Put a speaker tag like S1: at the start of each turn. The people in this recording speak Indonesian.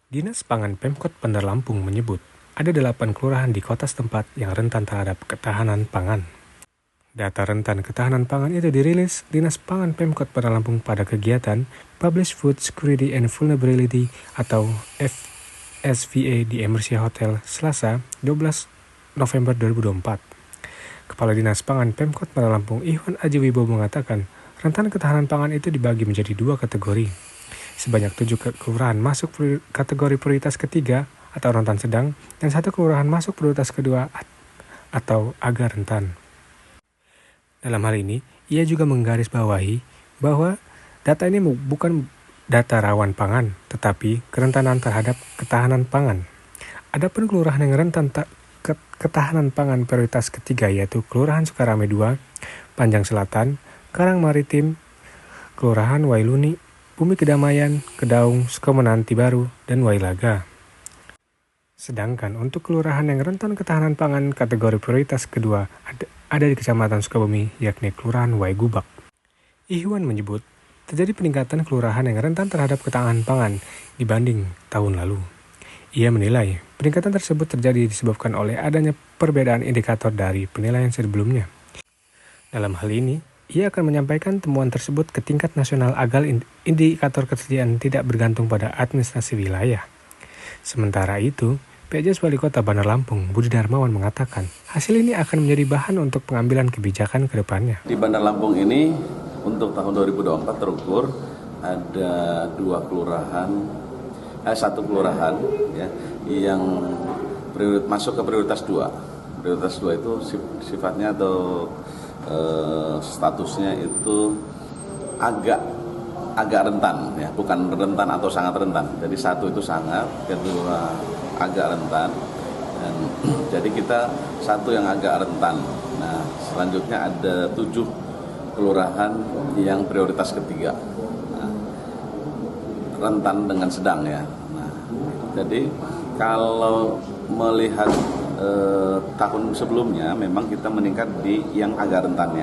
S1: Dinas Pangan Pemkot Bandar Lampung menyebut ada 8 kelurahan di kota setempat yang rentan terhadap ketahanan pangan. Data rentan ketahanan pangan itu dirilis Dinas Pangan Pemkot Bandar Lampung pada kegiatan Publish Food Security and Vulnerability atau FSVA di Emersia Hotel Selasa 12 November 2024. Kepala Dinas Pangan Pemkot Bandar Lampung Iwan Aji Wibowo mengatakan rentan ketahanan pangan itu dibagi menjadi 2 kategori. Sebanyak 7 kelurahan masuk kategori prioritas ketiga atau rentan sedang, dan 1 kelurahan masuk prioritas kedua atau agak rentan. Dalam hal ini, ia juga menggarisbawahi bahwa data ini bukan data rawan pangan, tetapi kerentanan terhadap ketahanan pangan. Adapun kelurahan yang rentan ketahanan pangan prioritas ketiga yaitu Kelurahan Sukarame 2, Panjang Selatan, Karang Maritim, Kelurahan Wailuni, Bumi Kedamaian, Kedaung, Sukomenanti Baru, dan Wailaga. Sedangkan untuk kelurahan yang rentan ketahanan pangan kategori prioritas kedua ada di Kecamatan Sukabumi, yakni Kelurahan Waigubak. Iwan menyebut terjadi peningkatan kelurahan yang rentan terhadap ketahanan pangan dibanding tahun lalu. Ia menilai peningkatan tersebut terjadi disebabkan oleh adanya perbedaan indikator dari penilaian sebelumnya. Dalam hal ini, ia akan menyampaikan temuan tersebut ke tingkat nasional agar indikator ketersediaan tidak bergantung pada administrasi wilayah. Sementara itu, PJS Wali Kota Bandar Lampung, Budi Darmawan mengatakan, hasil ini akan menjadi bahan untuk pengambilan kebijakan ke depannya.
S2: Di Bandar Lampung ini, untuk tahun 2024 terukur ada 1 kelurahan ya, yang masuk ke prioritas 2. Prioritas 2 itu sifatnya atau statusnya itu agak rentan ya, bukan rentan atau sangat rentan. Jadi 1 itu sangat, kedua agak rentan, dan jadi kita 1 yang agak rentan. Nah, selanjutnya ada 7 kelurahan yang prioritas ketiga, nah, rentan dengan sedang ya. Nah, jadi kalau melihat tahun sebelumnya memang kita meningkat di yang agak rentannya.